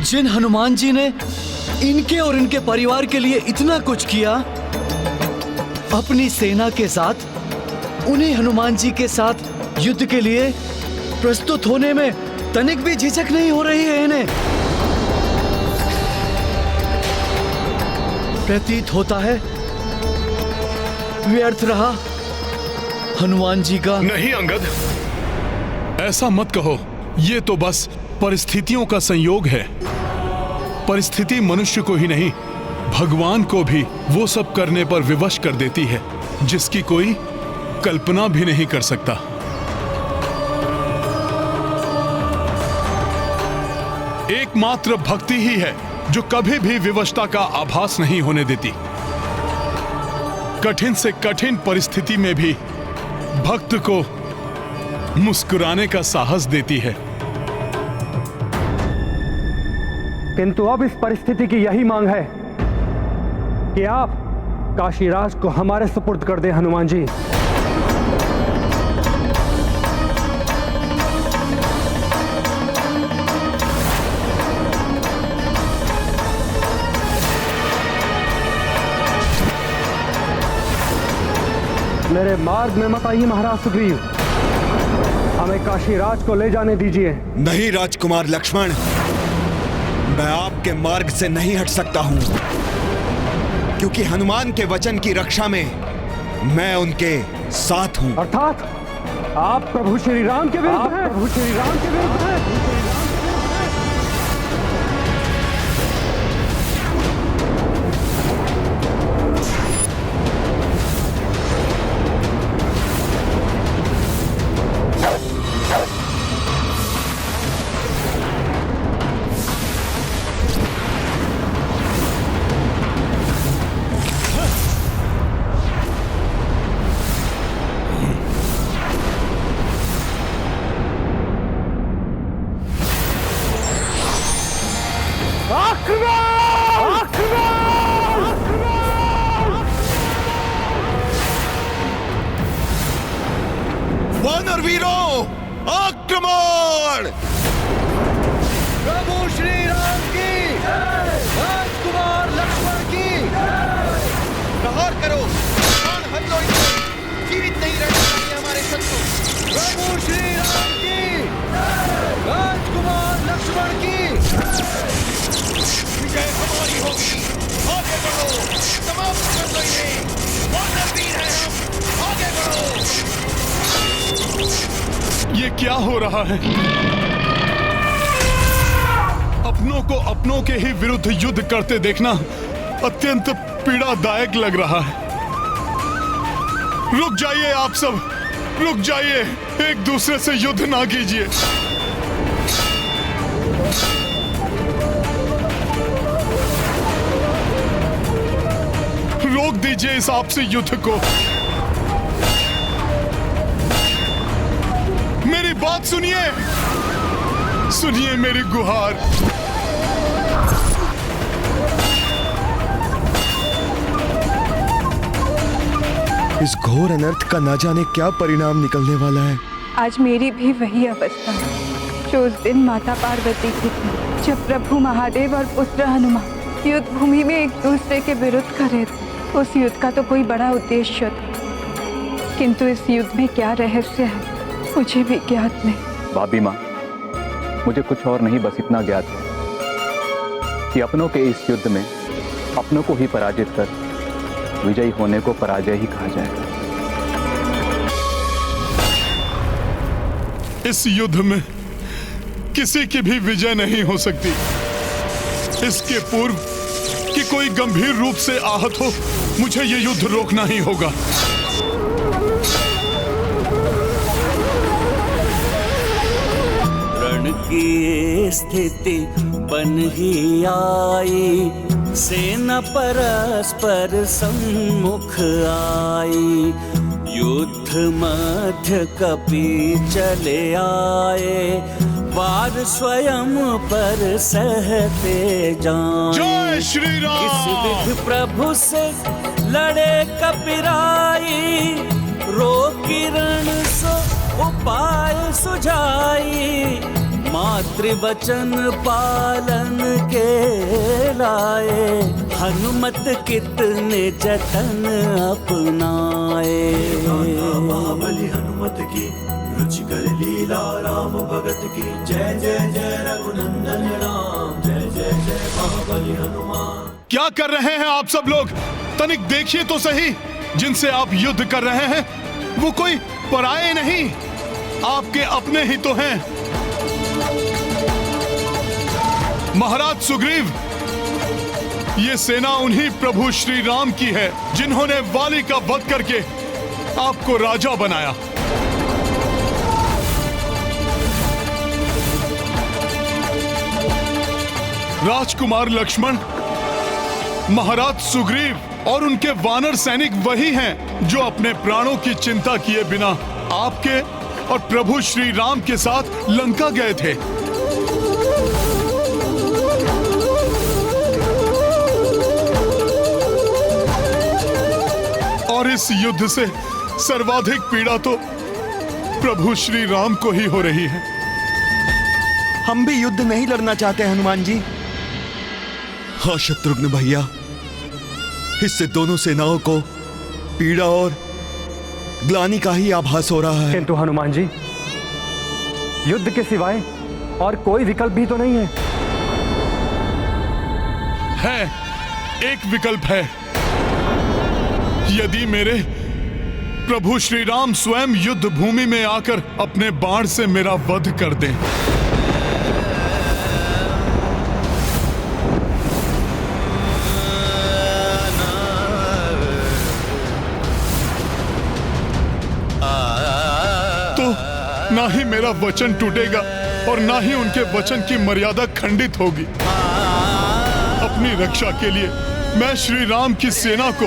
जिन हनुमान जी ने इनके और इनके परिवार के लिए इतना कुछ किया, अपनी सेना के साथ उन्हीं हनुमान जी के साथ युद्ध के लिए प्रस्तुत होने में तनिक भी झिझक नहीं हो रही है इन्हें। प्रतीत होता है व्यर्थ रहा हनुमान जी का। नहीं अंगद, ऐसा मत कहो। ये तो बस परिस्थितियों का संयोग है। परिस्थिति मनुष्य को ही नहीं, भगवान को भी वो सब करने पर विवश कर देती है जिसकी कोई कल्पना भी नहीं कर सकता। एकमात्र भक्ति ही है जो कभी भी विवशता का आभास नहीं होने देती। कठिन से कठिन परिस्थिति में भी भक्त को मुस्कुराने का साहस देती है। किंतु अब इस परिस्थिति की यही मांग है कि आप काशीराज को हमारे सुपुर्द कर दें हनुमान जी। मेरे मार्ग में मत आइए महाराज सुग्रीव, हमें काशीराज को ले जाने दीजिए। नहीं राजकुमार लक्ष्मण, मैं आपके मार्ग से नहीं हट सकता हूं, क्योंकि हनुमान के वचन की रक्षा में मैं उनके साथ हूं। अर्थात आप प्रभु श्री राम के विरुद्ध हैं। प्रभु श्री राम के विरुद्ध हैं। वानर वीरों, आक्रमण! प्रभु श्री राम की, राजकुमार लक्ष्मण की। प्रहार करो, प्राण हर लो इनको, जीवित नहीं रहने चाहिए हमारे शत्रु। प्रभु श्री राम की, राजकुमार लक्ष्मण की। विजय हमारी होगी। आगे बढ़ो, समाप्त कर दो इन्हें। वानर वीर हैं हम, आगे बढ़ो। ये क्या हो रहा है? अपनों को अपनों के ही विरुद्ध युद्ध करते देखना अत्यंत पीड़ादायक लग रहा है। रुक जाइए आप सब, रुक जाइए, एक दूसरे से युद्ध ना कीजिए। रोक दीजिए इस आपसी युद्ध को। मेरी बात सुनिए, सुनिए मेरी गुहार। इस घोर अनर्थ का ना जाने क्या परिणाम निकलने वाला है। आज मेरी भी वही अवस्था है जो उस दिन माता पार्वती की थी, जब प्रभु महादेव और पुत्र हनुमान युद्ध भूमि में एक दूसरे के विरुद्ध कर रहे थे। उस युद्ध का तो कोई बड़ा उद्देश्य था, किंतु इस युद्ध में क्या रहस्य है मुझे भी ज्ञात नहीं। भाभी माँ, मुझे कुछ और नहीं, बस इतना ज्ञात है कि अपनों के इस युद्ध में अपनों को ही पराजित कर विजयी होने को पराजय ही कहा जाएगा। इस युद्ध में किसी की भी विजय नहीं हो सकती। इसके पूर्व कि कोई गंभीर रूप से आहत हो, मुझे ये युद्ध रोकना ही होगा। रण की स्थिति बन ही आई, सेना परस्पर सम्मुख आई। युद्ध मध्य कपि चले आए, वार स्वयं पर सहते जाएं। जय श्री राम। इस विधि प्रभु से लड़े कपिराई, रोकी रण सो उपाय सुझाई। मातृवचन पालन के लाए, हनुमत कितने जतन अपनाए। बलि हनुमत की रुचि कर लीला, राम भगत की जय जय जय रघुनंदन राम, जय जय जय महाबली हनुमान। क्या कर रहे हैं आप सब लोग? तनिक देखिए तो सही, जिनसे आप युद्ध कर रहे हैं वो कोई पराये नहीं, आपके अपने ही तो हैं। महाराज सुग्रीव, ये सेना उन्हीं प्रभु श्री राम की है जिन्होंने वाली का वध करके आपको राजा बनाया। राजकुमार लक्ष्मण, महाराज सुग्रीव और उनके वानर सैनिक वही हैं जो अपने प्राणों की चिंता किए बिना आपके और प्रभु श्री राम के साथ लंका गए थे। और इस युद्ध से सर्वाधिक पीड़ा तो प्रभु श्री राम को ही हो रही है। हम भी युद्ध नहीं लड़ना चाहते हनुमान जी। हाँ शत्रुघ्न भैया, इससे दोनों सेनाओं को पीड़ा और ग्लानि का ही आभास हो रहा है। किंतु हनुमान जी, युद्ध के सिवाय और कोई विकल्प भी तो नहीं है। एक विकल्प है। यदि मेरे प्रभु श्री राम स्वयं युद्ध भूमि में आकर अपने बाण से मेरा वध कर दें। तो ना ही मेरा वचन टूटेगा और ना ही उनके वचन की मर्यादा खंडित होगी। अपनी रक्षा के लिए मैं श्री राम की सेना को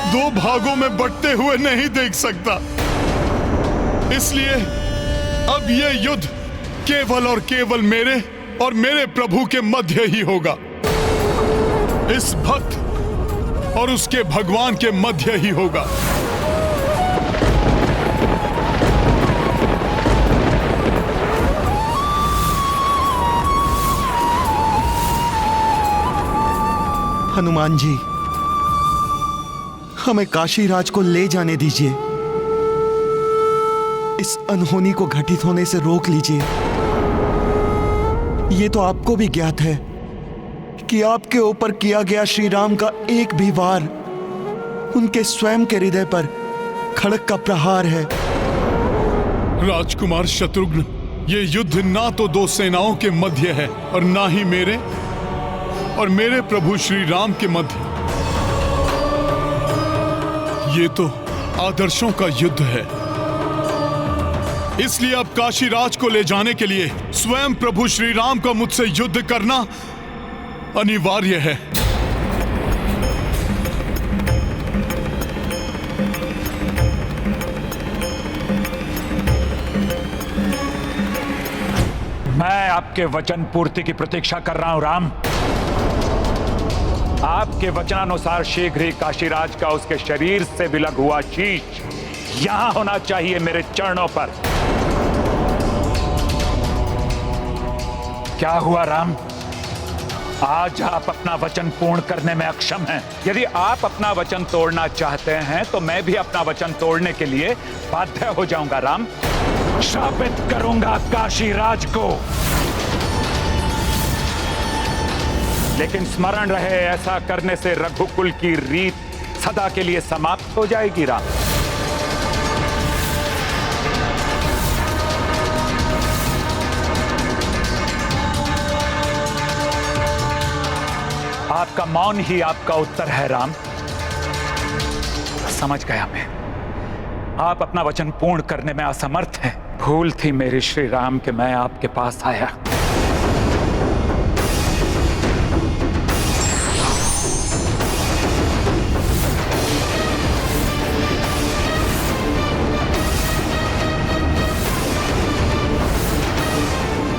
दो भागों में बंटते हुए नहीं देख सकता। इसलिए अब यह युद्ध केवल और केवल मेरे और मेरे प्रभु के मध्य ही होगा। इस भक्त और उसके भगवान के मध्य ही होगा। हनुमान जी, हमें काशीराज को ले जाने दीजिए। इस अनहोनी को घटित होने से रोक लीजिए। ये तो आपको भी ज्ञात है कि आपके ऊपर किया गया श्री राम का एक भी वार उनके स्वयं के हृदय पर खड़क का प्रहार है। राजकुमार शत्रुघ्न, ये युद्ध ना तो दो सेनाओं के मध्य है और ना ही मेरे और मेरे प्रभु श्री राम के मध्य। ये तो आदर्शों का युद्ध है। इसलिए अब काशीराज को ले जाने के लिए स्वयं प्रभु श्री राम का मुझसे युद्ध करना अनिवार्य है। मैं आपके वचन पूर्ति की प्रतीक्षा कर रहा हूं राम। आपके वचनानुसार शीघ्र ही काशीराज का उसके शरीर से विलग हुआ शीश यहां होना चाहिए, मेरे चरणों पर। क्या हुआ राम? आज आप अपना वचन पूर्ण करने में अक्षम हैं। यदि आप अपना वचन तोड़ना चाहते हैं तो मैं भी अपना वचन तोड़ने के लिए बाध्य हो जाऊंगा राम। शापित करूंगा काशीराज को। लेकिन स्मरण रहे, ऐसा करने से रघुकुल की रीत सदा के लिए समाप्त हो जाएगी राम। आपका मौन ही आपका उत्तर है राम। समझ गया मैं, आप अपना वचन पूर्ण करने में असमर्थ हैं। भूल थी मेरे श्री राम कि मैं आपके पास आया।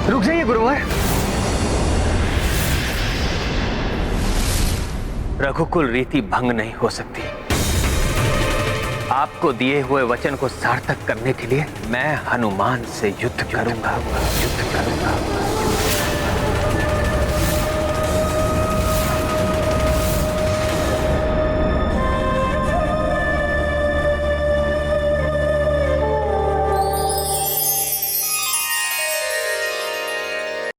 रुक जाइए गुरुवर। रघुकुल रीति भंग नहीं हो सकती। आपको दिए हुए वचन को सार्थक करने के लिए मैं हनुमान से युद्ध करूंगा।